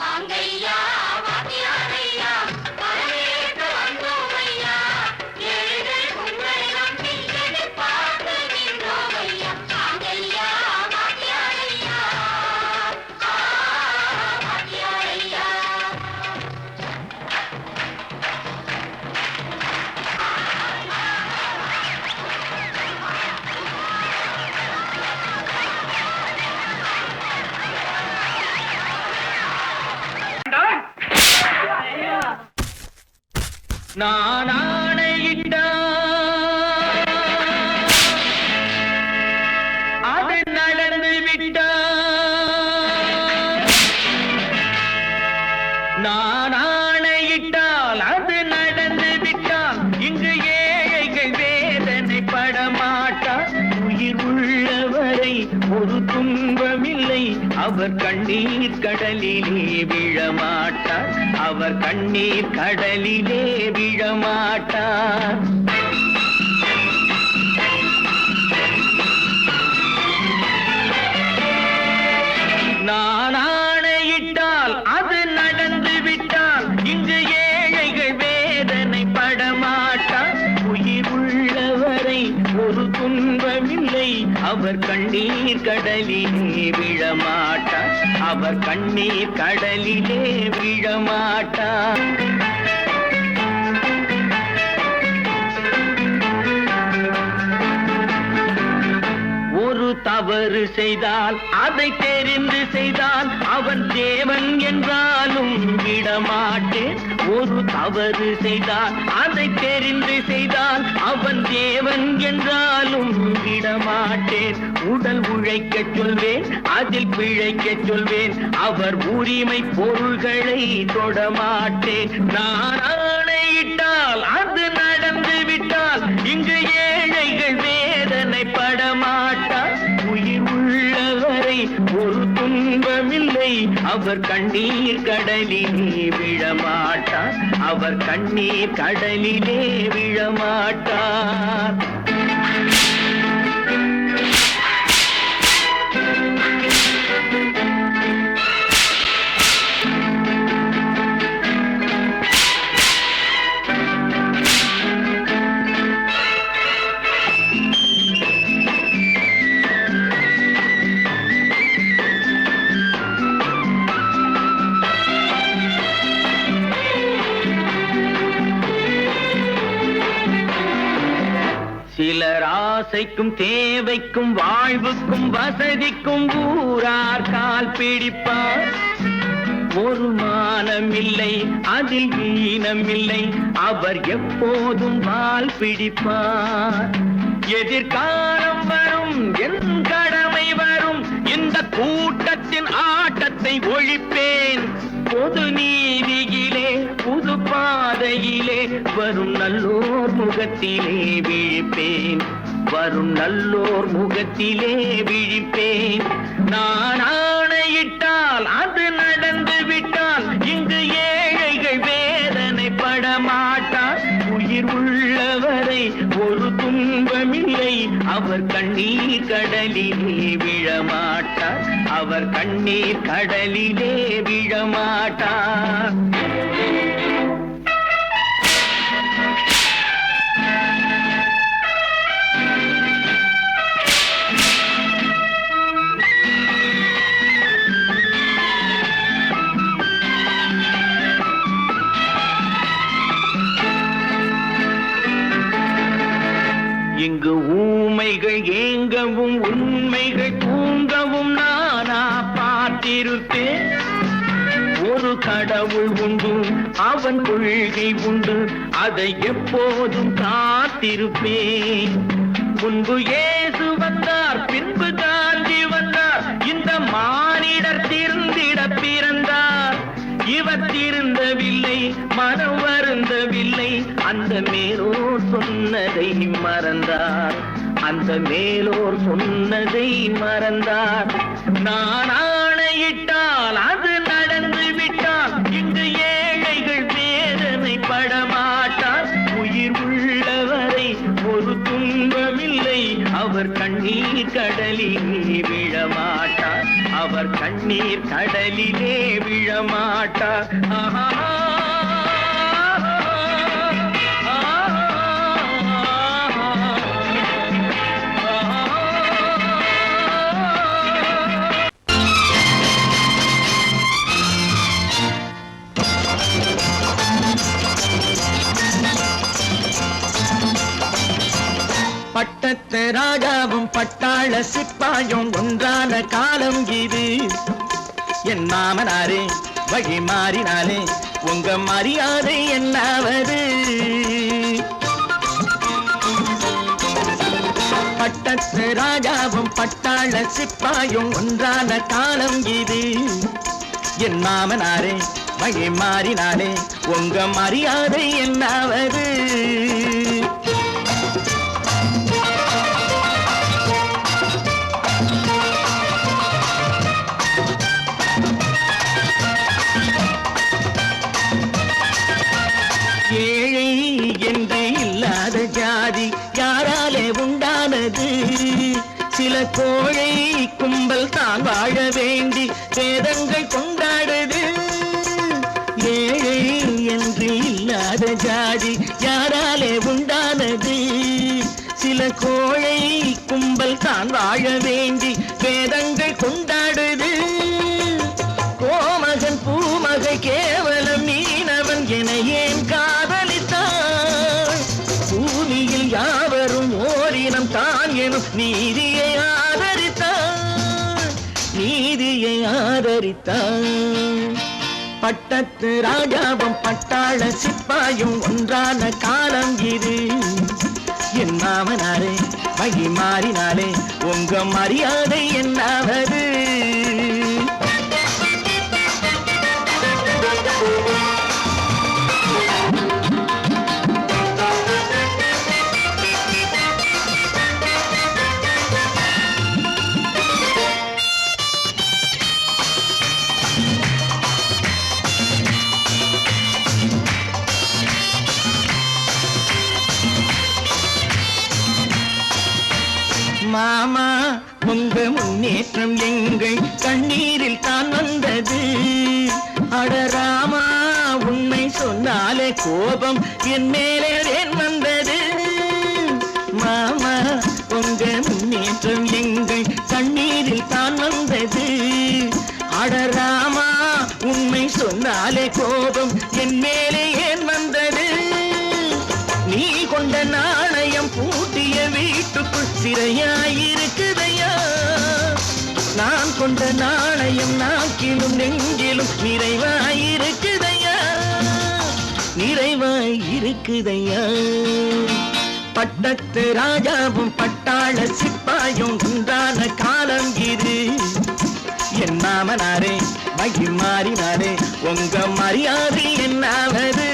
C: வாங்கையா வாத்தியாரையா வரவேற்க வந்தோம் ஐயா ஏழைகள் உங்களை நம்பி எதிர்பார்த்து நின்றோம் ஐயா வாங்கையா வாத்தியாரையா வாத்தியாரையா
E: நான் ஆணையிட்டால் அது நடந்து விட்டால், நான் ஆணையிட்டால் அது நடந்து விட்டால், இங்கு ஏழைகள் வேதனை படமாட்டார். உயிர் உள்ளவரை ஒரு துன்பமில்லை, அவர் கண்ணீர் கடலிலே விழமாட்டார், அவர் கண்ணீர் கடலிலே விழமாட்டார். நான் ஆணையிட்டால் அது நடந்து விட்டால், இங்கு ஏழைகள் வேதனை படமாட்டார். உயிர் உள்ளவரை ஒரு துன்பமில்லை, அவர் கண்ணீர் கடலிலே விழமாட்டார், அவர் கண்ணீர் கடலிலே விழமாட்டார். ஒரு தவறு செய்தால் அதை தெரிந்து செய்தால் அவன் தேவன் என்றாலும் விடமாட்டேன். ஒரு தவறு செய்தால் அதை தெரிந்து செய்தால் அவன் தேவன் என்றாலும் விடமாட்டேன். உடல் உழைக்கச் சொல்வேன், அதில் பிழைக்கச் சொல்வேன், அவர் உரிமை பொருள்களை தொடமாட்டேன். நான் ஆணையிட்டால் அது நடந்து விட்டால், இங்கு ஏழைகள் வேதனை படமாட்டார். உயிர் உள்ளவரை ஒரு துன்பமில்லை, அவர் கண்ணீர் கடலிலே விழமாட்டார், அவர் கண்ணீர் கடலிலே விழமாட்டார். சிலர் ஆசைக்கும் தேவைக்கும் வாழ்வுக்கும் வசதிக்கும் ஊரார் கால் பிடிப்பார். ஒரு மானமில்லை, அதில் ஈனமில்லை, அவர் எப்போதும் வால் பிடிப்பார். எதிர்காலம் வரும், என் கடமை வரும், இந்த கூட்டத்தின் ஆட்டத்தை ஒழிப்பேன். பொது நீதியிலே புது பாதையிலே வரும் நல்லோர் முகத்திலே விழிப்பேன், வரும் நல்லோர் முகத்திலே விழிப்பேன். நான் ஆணையிட்டால் அது நடந்து விட்டால், இங்கு ஏழைகள் வேதனை படமாட்டார். உயிர் உள்ளவரை ஒரு துன்பமில்லை, அவர் கண்ணீர் கடலிலே விழமாட்டார், அவர் கண்ணீர் கடலிலே விழமாட்டார். இங்கு ஊமைகள் ஏங்கவும் உண்மைகள் தூங்கவும் நானா பார்த்திருப்பேன். ஒரு கடவுள் உண்டு, அவன் கொள்கை உண்டு, அதை எப்போதும் காத்திருப்பேன். முன்பு இயேசு வந்தார், பின்பு காந்தி வந்தார், இந்த மானிடர் திருந்திட பிறந்தார். இவர் திருந்தவில்லை, மனம் வருந்தவில்லை, அந்த மேலோர் சொன்னதை மறந்தார், அந்த மேலோர் சொன்னதை மறந்தார். நான் ஆணையிட்டால் அது நடந்து விட்டால், இங்கு ஏழைகள் வேதனை படமாட்டார். உயிர் உள்ளவரை ஒரு துன்பமில்லை, அவர் கண்ணீர் கடலிலே விழமாட்டார், அவர் கண்ணீர் கடலிலே விழமாட்டார். ஆஹா. பட்டத்து ராஜாவும் பட்டாள சிப்பாயும் ஒன்றான காலம் இது. என் மாமனாரே வழி மாறினாலே உங்க மரியாதை என்னாவது? பட்டத்து ராஜாவும் பட்டாள சிப்பாயும் ஒன்றான காலம் இது. என் மாமனாரே வகை மாறினாலே உங்க மரியாதை என்னாவது? ஏழை என்று இல்லாத ஜாதி யாராலே உண்டானது? சில கோழை கும்பல் தான் வாழ வேண்டி வேதங்கள் கொண்டாடுது. ஏழை என்று இல்லாத ஜாதி யாராலே உண்டானது? சில கோழை கும்பல் தான் வாழ வேண்டி வேதங்கள் கொண்டாடுது. கோமகன் பூமகை கேவலம் மீனவன் என ஏன் காதலித்தான்? பூமியில் யாவரும் ஓரினம் தான் எனும் நீதியை ஆதரித்தான், நீதியை ஆதரித்தான். பட்டத்து ராஜாவும் பட்டாள சிப்பாயும் ஒன்றான காலம் இது. என் மாமனாரே வகை மாறினாலே உங்க மரியாதை என்னாவது? மாமா உங்க முன்னேற்றம் எங்கள் கண்ணீரில் தான் வந்தது. அடராமா உண்மை சொன்னாலே கோபம் என் மேலே ஏன் வந்தது? மாமா உங்க முன்னேற்றம் எங்கள் கண்ணீரில் தான் வந்தது. அடராமா உண்மை சொன்னாலே கோபம் என் மேலே ஏன் வந்தது? நீ கொண்ட நாணயம் பூட்டிய வீட்டுக்குள் சிறையாயிருக்குதையா? நான் கொண்ட நாணயம் நாக்கிலும் நெஞ்சிலும் நிறைவாயிருக்குதையா, நிறைவாயிருக்குதையா. பட்டத்து ராஜாவும் பட்டாள சிப்பாயும் உண்டான காலம் இது. என் மாமனாரே வகை மாறினாரே உங்க மரியாதை என்னாவது?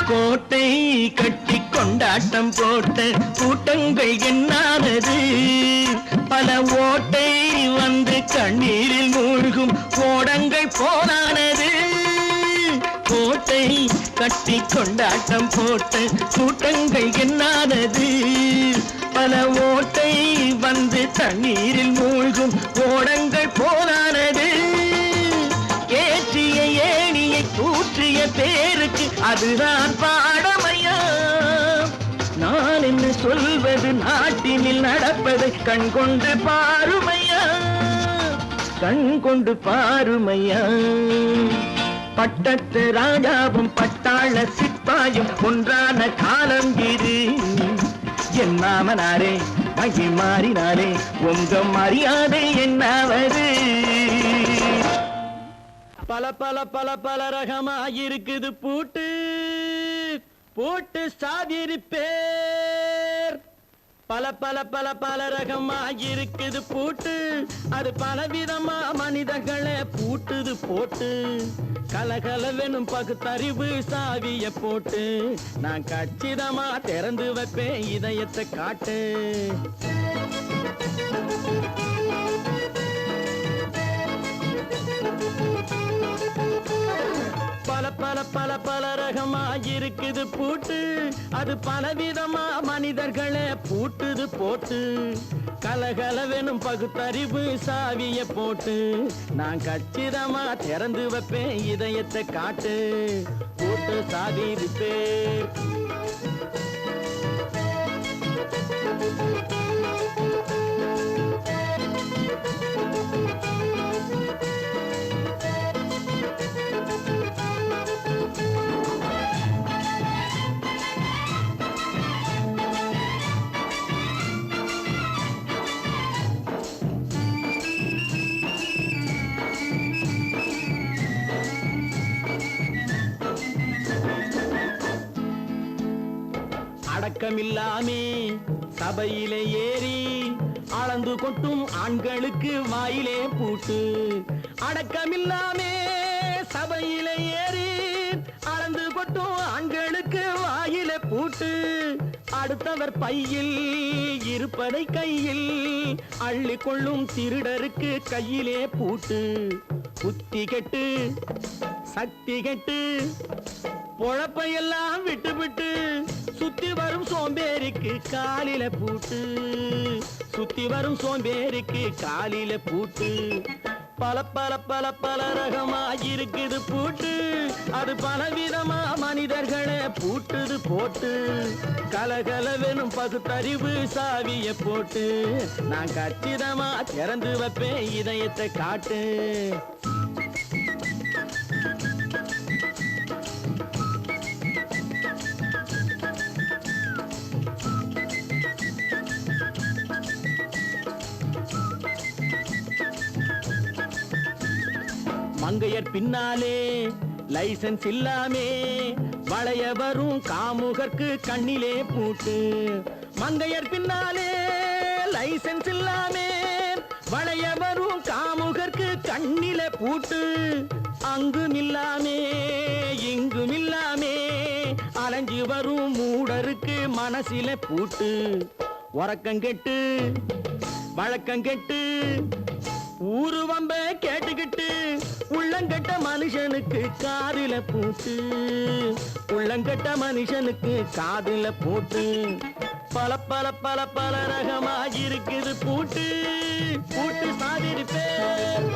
E: கோட்டை கட்டி கொண்டாட்டம் போட்ட கூட்டங்கள் என்னானது? பல ஓட்டை வந்து கண்ணீரில் மூழ்கும் கோடங்கள் போனானது. கோட்டை கட்டி கொண்டாட்டம் போட்ட கூட்டங்கள் என்னானது? பல ஓட்டை வந்து தண்ணீரில் மூழ்கும் கோடங்கள் போனானது. ஏற்றிய ஏணியை தூற்றிய பேருக்கு அதுதான் பாடமையா? நான் என்ன சொல்வது? நாட்டினில் நடப்பதை கண் கொண்டு பாருமையா, கண் கொண்டு பாருமையா. பட்டத்து ராஜாவும் பட்டாள சிப்பாயும் ஒன்றான காலம் இது. என் மாமனாரே வகை மாறினாரே உங்க மரியாதை என்னாவது? பல பல பல பல ரகமாயிருக்குது பூட்டு பூட்டு சாதிருப்பேர். பல பல பல பல ரகமாயிருக்குது பூட்டு, அது பலவிதமா மனிதர்களை பூட்டுது போட்டு. கலகலவெனும் பகுத்தறிவு சாவிய போட்டு நான் கச்சிதமா திறந்து வைப்பேன் இதயத்தை காட்டு. பல பல பல பல ரகமாயிருக்குது பூட்டு, அது பலவிதமா மனிதர்களை பூட்டுது போட்டு. கலகலவெனும் பகுத்தறிவு சாவிய போட்டு நான் கச்சிதமா திறந்து வைப்பேன் இதயத்தை காட்டு. பூட்டு சாதிருப்பேர். அடக்கமில்லாமே சபையிலே ஏறி அளந்து கொட்டும் ஆண்களுக்கு வாயிலே பூட்டு. அடக்கமில்லாமே சபையிலே ஏறி அளந்து கொட்டும் ஆண்களுக்கு வாயிலே பூட்டு. அடுத்தவர் பையில் இருப்பதை கையில் அள்ளி கொள்ளும் திருடருக்கு கையிலே பூட்டு. புத்தி கெட்டு சக்தி கெட்டு பொழப்பையெல்லாம் விட்டு விட்டு சுத்தி வரும் சோம்பேறிக்கு காலில பூட்டு. சுத்தி வரும் சோம்பேறிக்கு காலில பூட்டு. பல பல பல பல ரகமா இருக்குது பூட்டு. அது பலவிதமா மனிதர்களை பூட்டுது போட்டு. கலகலவெனும் பகுத்தறிவு சாவிய போட்டு. நான் கச்சிதமா திறந்து வைப்பேன் இதயத்தை காட்டு. மங்கையர் பின்னாலே லைசன்ஸ் இல்லாமே வளைய வரும் காமுகர்க்கு கண்ணிலே பூட்டு. மங்கையர் பின்னாலே லைசன்ஸ் இல்லாமே வளைய வரும் காமுகர்க்கு கண்ணிலே பூட்டு. அங்கும் இல்லாமே இங்கும் இல்லாமே அலைஞ்சு வரும் மூடருக்கு மனசில பூட்டு. உறக்கங்கெட்டு வழக்கங்கெட்டு ஊரு வம்ப கேட்டுக்கிட்டு உள்ளங்கட்ட மனுஷனுக்கு காதில பூட்டு. உள்ளங்கட்ட மனுஷனுக்கு காதில பூட்டு. பல பல பல பல ரகமா இருக்குது பூட்டு. பூட்டு சாதிருப்பேன்.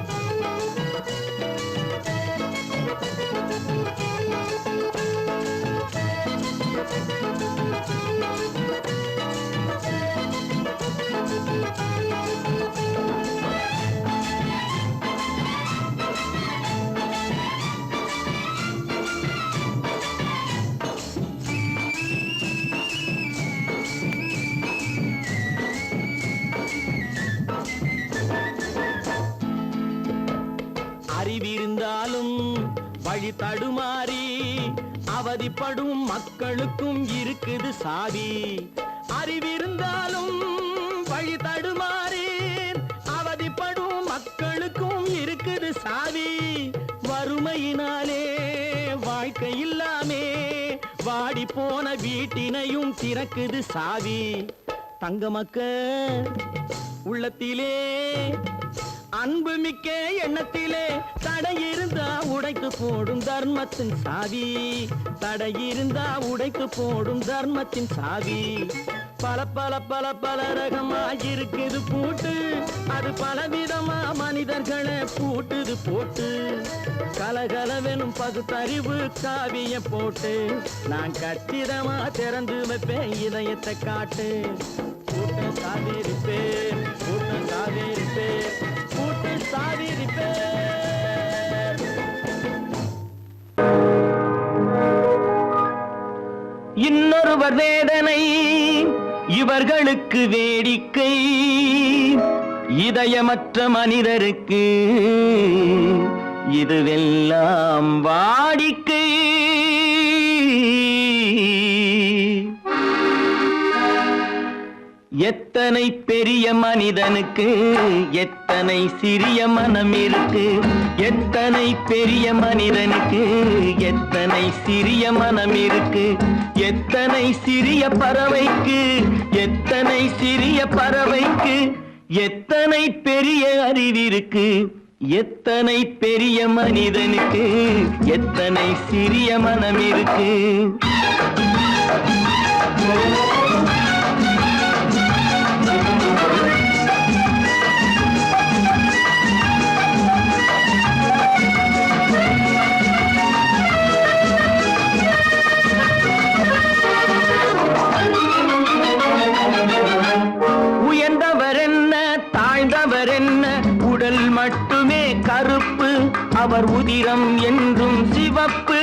E: அறிவிருந்தாலும் வழி தடுமாறி அவதிப்படும் மக்களுக்கும் இருக்குது சாவி. அறிவிருந்தாலும் வழி தடுமாறி அவதிப்படும் மக்களுக்கும் இருக்குது சாவி. வறுமையினாலே வாழ்க்கை இல்லாமே வாடி போன வீட்டினையும் திறக்குது சாவி. தங்க மக்க உள்ளத்திலே அன்பு மிக்க எண்ணத்திலே தடை இருந்தா உடைத்து போடும் தர்மத்தின் சாவி. தடை இருந்தா உடைத்து போடும் தர்மத்தின் சாவி. பல பல பல பல ரகமா இருக்குது பூட்டு. அது பலவிதமா மனிதர்களை பூட்டுது போட்டு. கலகலவெனும் பகுத்தறிவு சாவிய போட்டு. நான் கச்சிதமா திறந்து வைப்பேன் இதயத்தை காட்டு. பூட்டு சாவிருப்பேன் பூட்டு சாவிருப்பேன் பூட்டு சாவிருப்பேன். இன்னொருவர் வேதனை இவர்களுக்கு வேடிக்கை. இதயமற்ற மனிதருக்கு இதுவெல்லாம் வாடிக்கை. எத்தனை பெரிய மனிதனுக்கு எத்தனை சிறிய மனம் இருக்கு. எத்தனை பெரிய மனிதனுக்கு எத்தனை சிறிய மனம் இருக்கு. எத்தனை சிறிய பறவைக்கு எத்தனை சிறிய பறவைக்கு எத்தனை பெரிய அறிவிருக்கு. எத்தனை பெரிய மனிதனுக்கு எத்தனை சிறிய மனம் இருக்கு. உடல் மட்டுமே கருப்பு அவர் உதிரம் என்றும் சிவப்பு.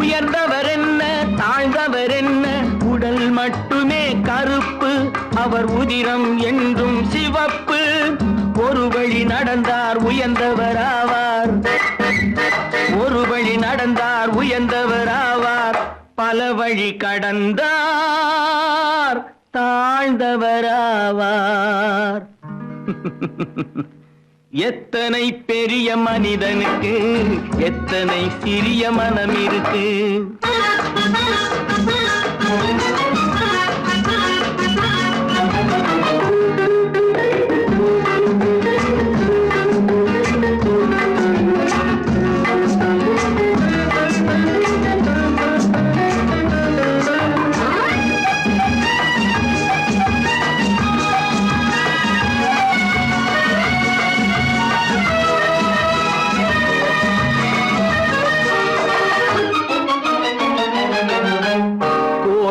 E: உயர்ந்தவர் என்ன தாழ்ந்தவர் என்ன உடல் மட்டுமே கருப்பு அவர் உதிரம் என்றும் சிவப்பு. ஒரு வழி நடந்தார் உயர்ந்தவராவார். ஒரு வழி நடந்தார் உயர்ந்தவராவார். பல வழி கடந்தார் தாழ்ந்தவராவார். எத்தனை பெரிய மனிதனுக்கு எத்தனை சிறிய மனம் இருக்கு.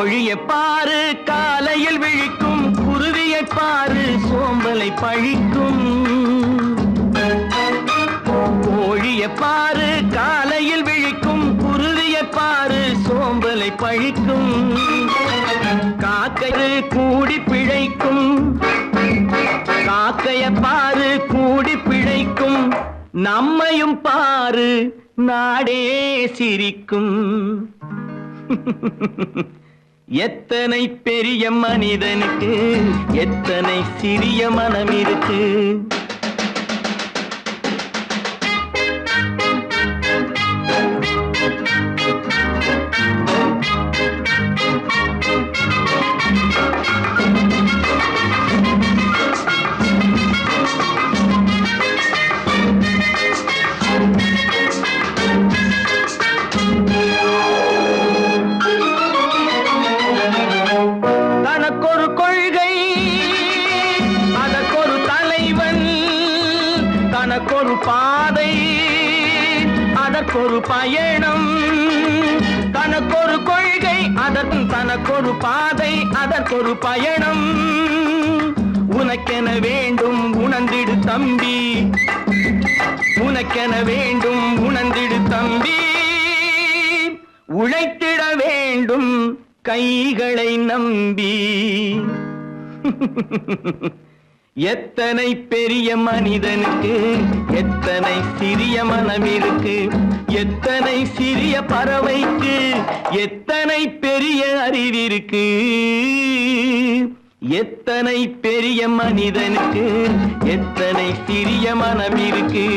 E: கோழியை பாரு காலையில் விழிக்கும், குருவியை பாரு சோம்பலை பழிக்கும். கோழியை பாரு காலையில் விழிக்கும், குருவியை பாரு சோம்பலை பழிக்கும். காக்கை கூடி பிழைக்கும், காக்கைய பாரு கூடி பிழைக்கும். நம்மையும் பாரு நாடே சிரிக்கும். எத்தனை பெரிய மனிதனுக்கு எத்தனை சிறிய மனம் இருக்கு. தனக்கொரு கொள்கை அதற்கொரு தலைவன், தனக்கொரு பாதை அதற்கொரு பயணம். தனக்கொரு கொள்கை தனக்கொரு பாதை அதற்கொரு பயணம். உனக்கென வேண்டும் உணர்ந்திடு தம்பி, உனக்கென வேண்டும் உணர்ந்திடு தம்பி. உழைத்திட வேண்டும் கைகளை நம்பி. எத்தனை பெரிய மனிதனுக்கு எத்தனை சிறிய மனம் இருக்கு. எத்தனை சிறிய பறவைக்கு எத்தனை பெரிய அறிவிருக்கு. எத்தனை பெரிய மனிதனுக்கு எத்தனை சிறிய மனம் இருக்கு.